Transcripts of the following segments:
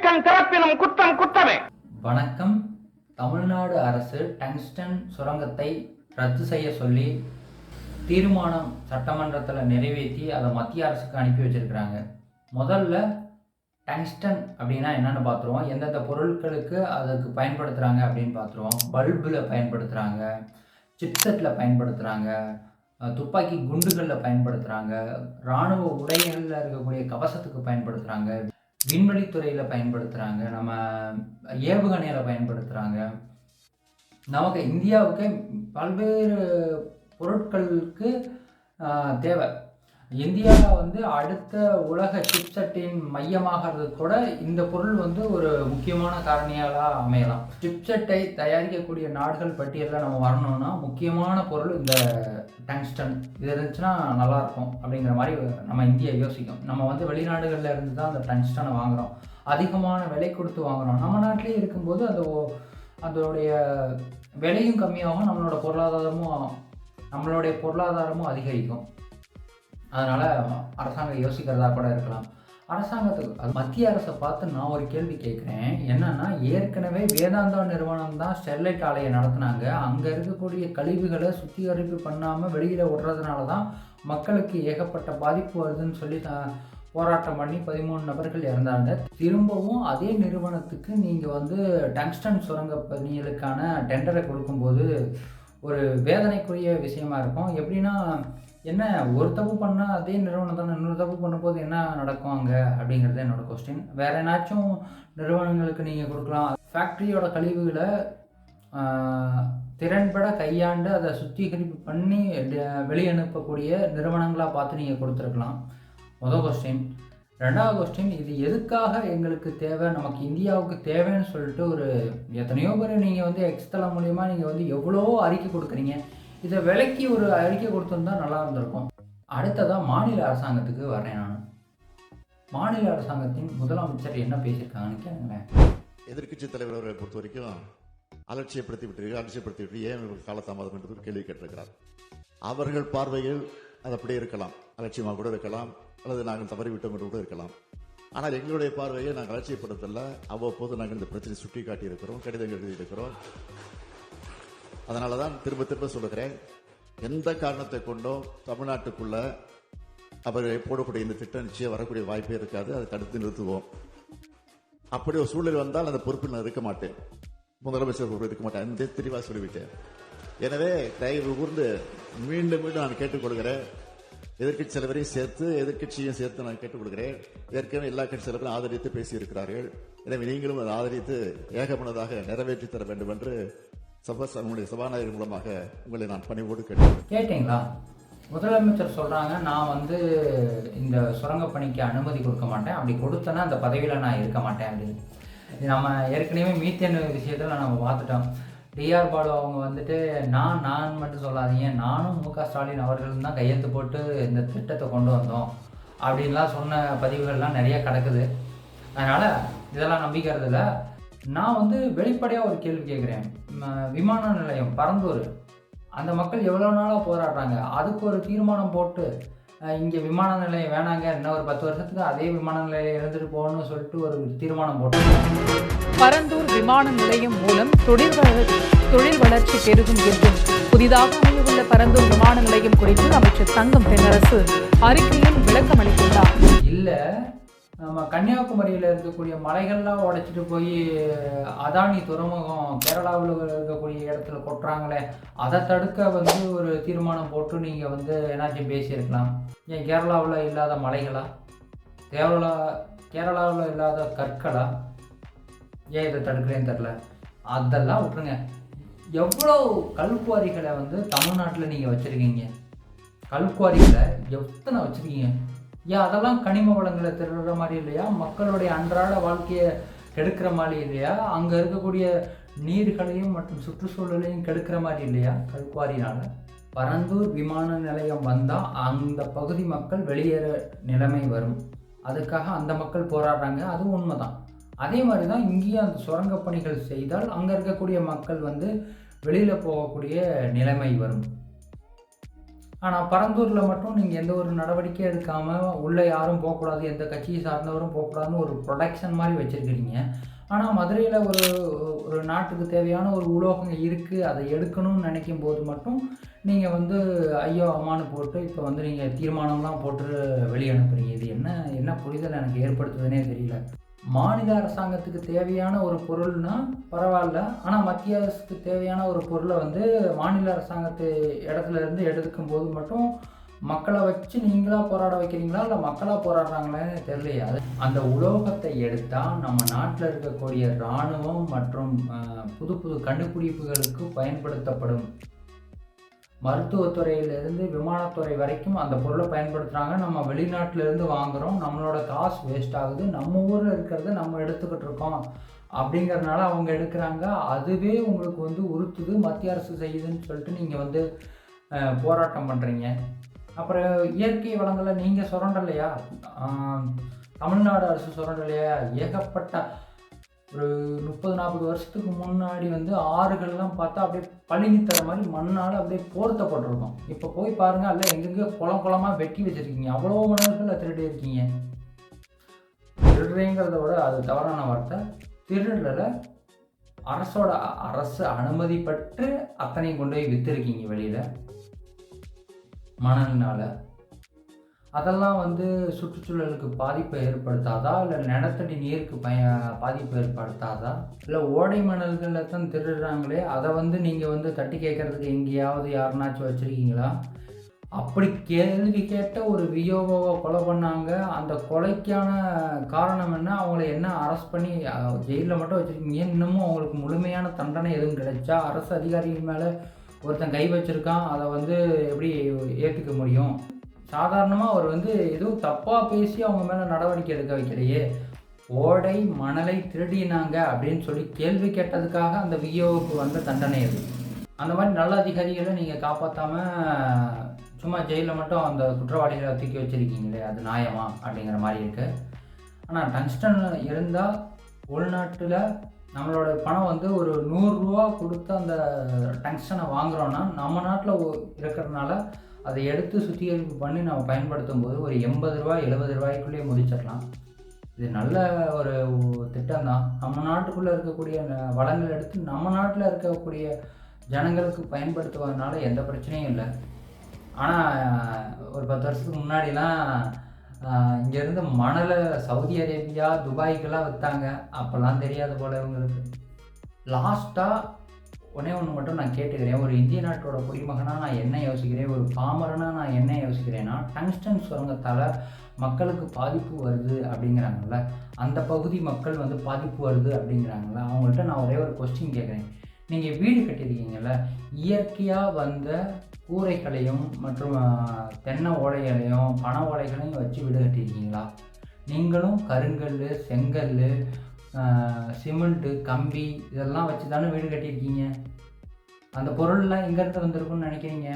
தீக்கன் திறப்பினும் குற்றம் குற்றமே. வணக்கம். தமிழ்நாடு அரசு டங்ஸ்டன் சுரங்கத்தை ரத்து செய்ய சொல்லி தீர்மானம் சட்டமன்றத்தில் நிறைவேற்றி அதை மத்திய அரசுக்கு அனுப்பி வச்சிருக்கிறாங்க. முதல்ல டங்ஸ்டன் அப்படின்னா என்னென்னு பார்த்துருவோம். எந்தெந்த பொருட்களுக்கு அதுக்கு பயன்படுத்துகிறாங்க அப்படின்னு பார்த்துருவோம். பல்பில் பயன்படுத்துகிறாங்க, சிப்செட்டில் பயன்படுத்துகிறாங்க, துப்பாக்கி குண்டுகளில் பயன்படுத்துகிறாங்க, இராணுவ உடைகளில் இருக்கக்கூடிய கவசத்துக்கு பயன்படுத்துகிறாங்க, விண்வெளித்துறையில் பயன்படுத்துகிறாங்க, நம்ம ஏவுகணையில் பயன்படுத்துகிறாங்க. நமக்கு இந்தியாவுக்கு பல்வேறு பொருட்களுக்கு தேவை. இந்தியா அடுத்த உலக சிப்செட்டின் மையமாகிறது கூட இந்த பொருள் ஒரு முக்கியமான காரணியாக அமையலாம். சிப்செட்டை தயாரிக்கக்கூடிய நாடுகள் பட்டியலில் நம்ம வரணும்னா முக்கியமான பொருள் இந்த டங்ஸ்டன். இது இருந்துச்சுன்னா நல்லாயிருக்கும் அப்படிங்கிற மாதிரி நம்ம இந்தியா யோசிக்கும். நம்ம வெளிநாடுகளில் இருந்து தான் அந்த டங்ஸ்டனை வாங்குகிறோம், அதிகமான விலை கொடுத்து வாங்குகிறோம். நம்ம நாட்டிலே இருக்கும்போது அதோடைய விலையும் கம்மியாகும், நம்மளுடைய பொருளாதாரமும் அதிகரிக்கும். அதனால் அரசாங்கம் யோசிக்கிறதா கூட இருக்கலாம். அரசாங்கத்துக்கு மத்திய அரசை பார்த்து நான் ஒரு கேள்வி கேட்குறேன். என்னென்னா, ஏற்கனவே வேதாந்தா நிறுவனம் தான் ஸ்டெர்லைட் ஆலையை நடத்துனாங்க. அங்கே இருக்கக்கூடிய கழிவுகளை சுத்திகரிப்பு பண்ணாமல் வெளியில் விடுறதுனால தான் மக்களுக்கு ஏகப்பட்ட பாதிப்பு வருதுன்னு சொல்லி போராட்டம் பண்ணி 13 நபர்கள் இறந்தாங்க. திரும்பவும் அதே நிறுவனத்துக்கு நீங்கள் டங்ஸ்டன் சுரங்க பணிகளுக்கான டெண்டரை கொடுக்கும்போது ஒரு வேதனைக்குரிய விஷயமா இருக்கும். எப்படின்னா, என்ன ஒரு தப்பு பண்ணால் அதே நிறுவனம் தானே இன்னொரு தப்பு பண்ணும்போது என்ன நடக்கும் அங்கே அப்படிங்கிறது என்னோடய கொஸ்டின். வேறு ஏதாச்சும் நிறுவனங்களுக்கு நீங்கள் கொடுக்கலாம். ஃபேக்ட்ரியோட கழிவுகளை திறன்பட கையாண்டு அதை சுத்திகரிப்பு பண்ணி வெளியனுப்பக்கூடிய நிறுவனங்களாக பார்த்து நீங்கள் கொடுத்துருக்கலாம். முதல் கொஸ்டின். ரெண்டாவது கொஸ்டின், இது எதுக்காக எங்களுக்கு தேவை, நமக்கு இந்தியாவுக்கு தேவைன்னு சொல்லிட்டு எத்தனையோ பேர் நீங்கள் எக்ஸ்தலம் மூலியமாக நீங்கள் எவ்வளோ அறிக்கை கொடுக்குறீங்க. இதை விலைக்கு ஒரு அறிக்கை கொடுத்துருந்தா நல்லா இருந்திருக்கும். அடுத்ததாக மாநில அரசாங்கத்துக்கு வரேன். நான் மாநில அரசாங்கத்தின் முதலமைச்சர் என்ன பேசியிருக்காங்கன்னு கேளுங்களேன். எதிர்கட்சி தலைவர் அவர்களை பொறுத்த வரைக்கும் அலட்சியப்படுத்தி விட்டு ஏன் காலதாமதம் என்று ஒரு கேள்வி கேட்டிருக்கிறார். அவர்கள் பார்வையில் அது அப்படியே இருக்கலாம், அலட்சியமாக கூட இருக்கலாம், அல்லது நாங்கள் தவறிவிட்டோம் என்று கூட இருக்கலாம். ஆனால் எங்களுடைய பார்வையை நாங்கள் அலட்சியப்படுத்தல. அவ்வப்போது நாங்கள் இந்த பிரச்சனை சுட்டி காட்டி இருக்கிறோம், கடிதங்கள் எழுதியிருக்கிறோம். அதனால தான் திரும்ப திரும்ப சொல்லுகிறேன், எந்த காரணத்தை கொண்டோ தமிழ்நாட்டுக்குள்ள அவர்கள் போடக்கூடிய இந்த திட்டம் நிச்சயம் வரக்கூடிய வாய்ப்பே இருக்காது. அதை தடுத்து நிறுத்துவோம். அப்படி ஒரு சூழல் வந்தால் அந்த பொறுப்பில் நான் இருக்க மாட்டேன், முதலமைச்சர் பொறுப்பு இருக்க மாட்டேன். அந்த தெளிவாக சொல்லிவிட்டேன். எனவே தயவு கூர்ந்து மீண்டும் மீண்டும் நான் கேட்டுக்கொள்கிறேன், எதிர்கட்சி தலைவரையும் சேர்த்து எதிர்கட்சியும் சேர்த்து நான் கேட்டுக்கொள்கிறேன். ஏற்கனவே எல்லா கட்சி தலைவரும் ஆதரித்து பேசியிருக்கிறார்கள். எனவே நீங்களும் அதை ஆதரித்து ஏகமனதாக நிறைவேற்றி தர வேண்டும் என்று சபாநாயகர் மூலமாக உங்களை நான் பணிவோடு கேட்டீங்களா? முதலமைச்சர் சொல்றாங்க, நான் இந்த சுரங்க பணிக்கு அனுமதி கொடுக்க மாட்டேன், அப்படி கொடுத்தேன்னா அந்த பதவியில் நான் இருக்க மாட்டேன் அப்படின்னு. நம்ம ஏற்கனவே மீத்தேன் விஷயத்தில் நம்ம பார்த்துட்டோம். டிஆர் பாலு அவங்க நான் மட்டும் சொல்லாதீங்க, நானும் மு.க. ஸ்டாலின் அவர்களும் தான் கையெழுத்து போட்டு இந்த திட்டத்தை கொண்டு வந்தோம் அப்படின்லாம் சொன்ன பதிவுகள்லாம் நிறைய கிடக்குது. அதனால் இதெல்லாம் நம்பிக்கிறது இல்லை. நான் வெளிப்படையாக ஒரு கேள்வி கேட்குறேன். விமான நிலையம் பரந்தூர், அந்த மக்கள் எவ்வளோ நாளாக போராடுறாங்க. அதுக்கு ஒரு தீர்மானம் போட்டு இங்கே விமான நிலையம் வேணாங்க, இன்னும் ஒரு 10 வருஷத்துக்கு அதே விமான நிலையம் இருந்துட்டு போகணும்னு சொல்லிட்டு ஒரு தீர்மானம் போட்டு பரந்தூர் விமான நிலையம் மூலம் தொழில் வளர்ச்சி பெருகும் என்றும் புதிதாக அமையவுள்ள பரந்தூர் விமான நிலையம் குறித்து அமைச்சர் தங்கம் தென்னரசு அறிக்கையில் விளக்கம் அளித்துள்ளார். இல்லை, நம்ம கன்னியாகுமரியில் இருக்கக்கூடிய மலைகள்லாம் உடைச்சிட்டு போய் அதானி துறைமுகம் கேரளாவில் இருக்கக்கூடிய இடத்துல கொட்டுறாங்களே, அதை தடுக்க ஒரு தீர்மானம் போட்டு நீங்கள் என்னாச்சும் பேசியிருக்கலாம். ஏன் கேரளாவில் இல்லாத மலைகளா, கேரளாவில் இல்லாத கற்களா, ஏன் இதை தடுக்கிறேன்னு தெரில. அதெல்லாம் விட்டுருங்க. எவ்வளோ கல்குவாரிகளை தமிழ்நாட்டில் நீங்கள் வச்சுருக்கீங்க, கல்குவாரிகளை எத்தனை வச்சுருக்கீங்க? ஏன் அதெல்லாம் கனிம வளங்களை திருடுற மாதிரி இல்லையா? மக்களுடைய அன்றாட வாழ்க்கையை கெடுக்கிற மாதிரி இல்லையா? அங்கே இருக்கக்கூடிய நீர்களையும் மற்றும் சுற்றுச்சூழலையும் கெடுக்கிற மாதிரி இல்லையா கல்குவாரினால்? பரந்தூர் விமான நிலையம் வந்தால் அந்த பகுதி மக்கள் வெளியேற நிலைமை வரும். அதுக்காக அந்த மக்கள் போராடுறாங்க, அதுவும் உண்மைதான். அதே மாதிரி தான் இங்கேயும் அந்த சுரங்க பணிகள் செய்தால் அங்கே இருக்கக்கூடிய மக்கள் வெளியில் போகக்கூடிய நிலைமை வரும். ஆனால் பரந்தூரில் மட்டும் நீங்கள் எந்த ஒரு நடவடிக்கையும் எடுக்காமல் உள்ளே யாரும் போகக்கூடாது, எந்த கட்சியை சார்ந்தவரும் போகக்கூடாதுன்னு ஒரு ப்ரொடெக்ஷன் மாதிரி வச்சுருக்கிறீங்க. ஆனால் மதுரையில் ஒரு நாட்டுக்கு தேவையான ஒரு உலோகம் இருக்குது, அதை எடுக்கணும்னு நினைக்கும் போது மட்டும் நீங்கள் ஐயோ அம்மானு போட்டு இப்போ நீங்கள் தீர்மானம்லாம் போட்டு வெளியே அனுப்புறீங்க. இது என்ன புரிதல் எனக்கு ஏற்படுத்துதுன்னே தெரியல. மாநில அரசாங்கத்துக்கு தேவையான ஒரு பொருள்னா பரவாயில்ல, ஆனால் மத்திய அரசுக்கு தேவையான ஒரு பொருளை மாநில அரசாங்கத்து இடத்துல இருந்து எடுக்கும்போது மட்டும் மக்களை வச்சு நீங்களாக போராட வைக்கிறீங்களா இல்லை மக்களாக போராடுறாங்களேன்னு தெரியலையா? அந்த உலோகத்தை எடுத்தால் நம்ம நாட்டில் இருக்கக்கூடிய இராணுவம் மற்றும் புது புது கண்டுபிடிப்புகளுக்கு பயன்படுத்தப்படும். மருத்துவத்துறையிலேருந்து விமானத்துறை வரைக்கும் அந்த பொருளை பயன்படுத்துகிறாங்க. நம்ம வெளிநாட்டிலேருந்து வாங்குகிறோம், நம்மளோட காசு வேஸ்ட் ஆகுது, நம்ம ஊரில் இருக்கிறத நம்ம எடுத்துக்கிட்டு இருக்கோம் அப்படிங்கிறதுனால அவங்க எடுக்கிறாங்க. அதுவே உங்களுக்கு உறுத்துது, மத்திய அரசு செய்யுதுன்னு சொல்லிட்டு நீங்கள் போராட்டம் பண்ணுறீங்க. அப்புறம் இயற்கை வளங்களை நீங்கள் சுரண்டலையா? தமிழ்நாடு அரசு சுரண்டலையா? ஏகப்பட்ட ஒரு 30-40 வருஷத்துக்கு முன்னாடி ஆறுகள்லாம் பார்த்தா அப்படியே பளினி தர மாதிரி மண்ணால் அப்படியே போர்த்தப்பட்டிருக்கும். இப்போ போய் பாருங்கள், அதில் எங்கெங்கே குளமாக வெட்டி வச்சுருக்கீங்க, அவ்வளோ மணல்கள் திருடி இருக்கீங்க. திருடுறீங்கிறத விட அது தவறான வார்த்தை. திருடல, அரசு அனுமதி பெற்று அத்தனையும் கொண்டு போய் விற்றுருக்கீங்க வெளியில் மணல்னால். அதெல்லாம் சுற்றுச்சூழலுக்கு பாதிப்பை ஏற்படுத்தாதா, இல்லை நிலத்தடி நீருக்கு பாதிப்பு ஏற்படுத்தாதா? இல்லை ஓடை மணல்களில் தான் திருடுறாங்களே, அதை நீங்கள் தட்டி கேட்குறதுக்கு எங்கேயாவது யாருனாச்சும் வச்சுருக்கீங்களா? அப்படி கேள்வி கேட்ட ஒரு வியோவை கொலை பண்ணாங்க. அந்த கொலைக்கான காரணம் என்ன? அவங்கள என்ன அரெஸ்ட் பண்ணி ஜெயிலில் மட்டும் வச்சுருக்கீங்க. இன்னமும் அவங்களுக்கு முழுமையான தண்டனை எதுவும் கிடைச்சா? அரசு அதிகாரிகள் மேலே ஒருத்தன் கை வச்சுருக்கான், அதை எப்படி ஏற்றுக்க முடியும்? சாதாரணமாக அவர் எதுவும் தப்பாக பேசி அவங்க மேலே நடவடிக்கை எடுக்க வைக்கிறையே. ஓடை மணலை திருடினாங்க அப்படின்னு சொல்லி கேள்வி கேட்டதுக்காக அந்த விஓவுக்கு தண்டனை அது. அந்த மாதிரி நல்ல அதிகாரிகளை நீங்கள் காப்பாற்றாமல் சும்மா ஜெயிலில் மட்டும் அந்த குற்றவாளிகளை தூக்கி வச்சுருக்கீங்களே, அது நியாயமா அப்படிங்கிற மாதிரி இருக்குது. ஆனால் டங்ஸ்டன் இருந்தால் உள்நாட்டில் நம்மளோட பணம் ஒரு 100 ரூபா கொடுத்து அந்த டங்ஸ்டனை வாங்குகிறோன்னா நம்ம நாட்டில் இருக்கிறதுனால அதை எடுத்து சுத்திகரிப்பு பண்ணி நம்ம பயன்படுத்தும் போது ஒரு 80 ரூபா 70 ரூபாய்க்குள்ளேயே முடிச்சிடலாம். இது நல்ல ஒரு திட்டம் தான். நம்ம நாட்டுக்குள்ளே இருக்கக்கூடிய வளங்கள் எடுத்து நம்ம நாட்டில் இருக்கக்கூடிய ஜனங்களுக்கு பயன்படுத்துவதனால எந்த பிரச்சனையும் இல்லை. ஆனால் ஒரு 10 வருஷத்துக்கு முன்னாடிலாம் இங்கேருந்து மணலை சவுதி அரேபியா துபாய்க்கெல்லாம் விற்றாங்க. அப்போல்லாம் தெரியாது போல இவங்களுக்கு. லாஸ்ட்டாக ஒன்று மட்டும் நான் கேட்டுக்கிறேன். ஒரு இந்திய நாட்டோட குடிமகனாக நான் என்ன யோசிக்கிறேன், ஒரு பாமரனாக நான் என்ன யோசிக்கிறேன்னா, டங்ஸ்டன் சுரங்கத்தால் மக்களுக்கு பாதிப்பு வருது அப்படிங்கிறாங்கல்ல, அந்த பகுதி மக்கள் பாதிப்பு வருது அப்படிங்கிறாங்கல்ல, அவங்கள்ட்ட நான் ஒரே ஒரு கொஸ்டின் கேட்குறேன். நீங்கள் வீடு கட்டியிருக்கீங்கள்ல, இயற்கையாக வந்த கூரைகளையும் மற்றும் தென்னை ஓலைகளையும் பனை ஓலைகளையும் வச்சு வீடு கட்டியிருக்கீங்களா? நீங்களும் கருங்கல், செங்கல், சிமெண்ட்டு, கம்பி இதெல்லாம் வச்சு தானே வீடு கட்டியிருக்கீங்க. அந்த பொருள்லாம் எங்கேருந்து வந்திருக்குன்னு நினைக்கிறீங்க?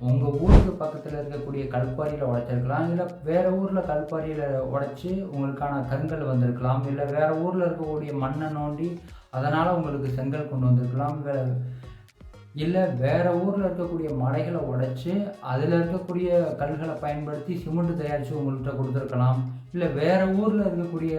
உங்கள் ஊருக்கு பக்கத்தில் இருக்கக்கூடிய கல்குவாரியில் உடைச்சிருக்கலாம், இல்லை வேறு ஊரில் கல்குவாரியில் உடைச்சி உங்களுக்கான கருங்கல் வந்திருக்கலாம், இல்லை வேறு ஊரில் இருக்கக்கூடிய மண்ணை நோண்டி அதனால் உங்களுக்கு செங்கல் கொண்டு வந்திருக்கலாம், இல்லை வேறு ஊரில் இருக்கக்கூடிய மலைகளை உடைச்சி அதில் இருக்கக்கூடிய கல்களை பயன்படுத்தி சிமெண்ட் தயாரித்து உங்கள்கிட்ட கொடுத்துருக்கலாம், இல்லை வேறு ஊரில் இருக்கக்கூடிய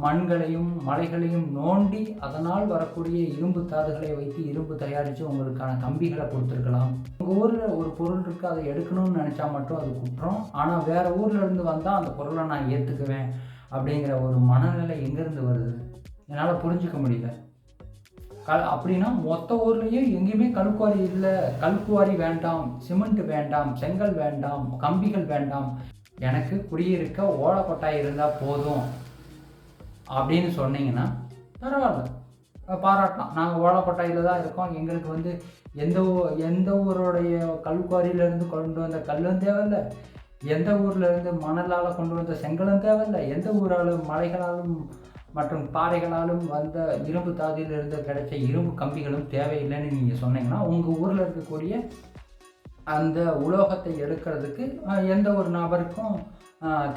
மண்களையும் மலைகளையும் நோண்டி அதனால் வரக்கூடிய இரும்பு தாதுகளை வைத்து இரும்பு தயாரித்து உங்களுக்கான கம்பிகளை கொடுத்துருக்கலாம். உங்கள் ஊரில் ஒரு பொருள் இருக்குது, அதை எடுக்கணும்னு நினச்சா மட்டும் அது குற்றம். ஆனால் வேறு ஊரில் இருந்து வந்தால் அந்த பொருளை நான் ஏற்றுக்குவேன் அப்படிங்கிற ஒரு மனநிலை எங்கேருந்து வருது? என்னால் புரிஞ்சிக்க முடியல. அப்படின்னா மொத்த ஊர்லேயும் எங்கேயுமே கல்குவாரி இல்லை, கல்குவாரி வேண்டாம், சிமெண்ட் வேண்டாம், செங்கல் வேண்டாம், கம்பிகள் வேண்டாம், எனக்கு குடியிருக்க ஓலக்கொட்டாய் இருந்தால் போதும் அப்படின்னு சொன்னீங்கன்னா பரவாயில்ல, பாராட்டலாம். நாங்கள் ஓலக்கொட்டாயில் தான் இருக்கோம், எங்களுக்கு எந்த ஊருடைய கல்குவாரியிலேருந்து கொண்டு வந்த கல்லும் தேவையில்லை, எந்த ஊர்லேருந்து மணலால் கொண்டு வந்த செங்கலும் தேவையில்லை, எந்த ஊராலும் மலைகளாலும் மற்றும் பாறைகளாலும் வந்த இரும்பு தாதியிலிருந்து கிடைச்ச இரும்பு கம்பிகளும் தேவையில்லைன்னு நீங்கள் சொன்னீங்கன்னா உங்கள் ஊரில் இருக்கக்கூடிய அந்த உலோகத்தை எடுக்கிறதுக்கு எந்த ஒரு நபருக்கும்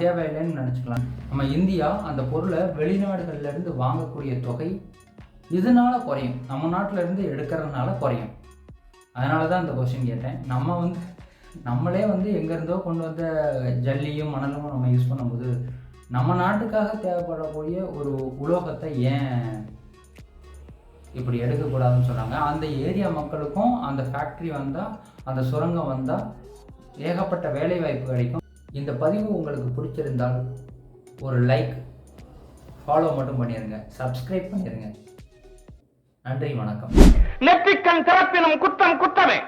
தேவையில்லைன்னு நினச்சிக்கலாம். நம்ம இந்தியா அந்த பொருளை வெளிநாடுகள்லேருந்து வாங்கக்கூடிய தொகை இதனால் குறையும், நம்ம நாட்டிலேருந்து எடுக்கிறதுனால குறையும். அதனால தான் இந்த கொஸ்டின் கேட்டேன். நம்ம நம்மளே வந்து எங்கேருந்தோ கொண்டு வந்த ஜல்லியும் மணலும் நம்ம யூஸ் பண்ணும்போது நம்ம நாட்டுக்காக தேவைப்படக்கூடிய ஒரு உலோகத்தை ஏன் இப்படி எடுக்கக்கூடாதுன்னு சொன்னாங்க. அந்த ஏரியா மக்களுக்கும் அந்த ஃபேக்ட்ரி வந்தால், அந்த சுரங்கம் வந்தால் ஏகப்பட்ட வேலை வாய்ப்பு கிடைக்கும். இந்த பதிவு உங்களுக்கு பிடிச்சிருந்தால் ஒரு லைக், ஃபாலோ மட்டும் பண்ணிடுங்க, சப்ஸ்கிரைப் பண்ணிடுங்க. நன்றி, வணக்கம். நெற்றிக்கண் திறப்பினும் குற்றம் குற்றமே.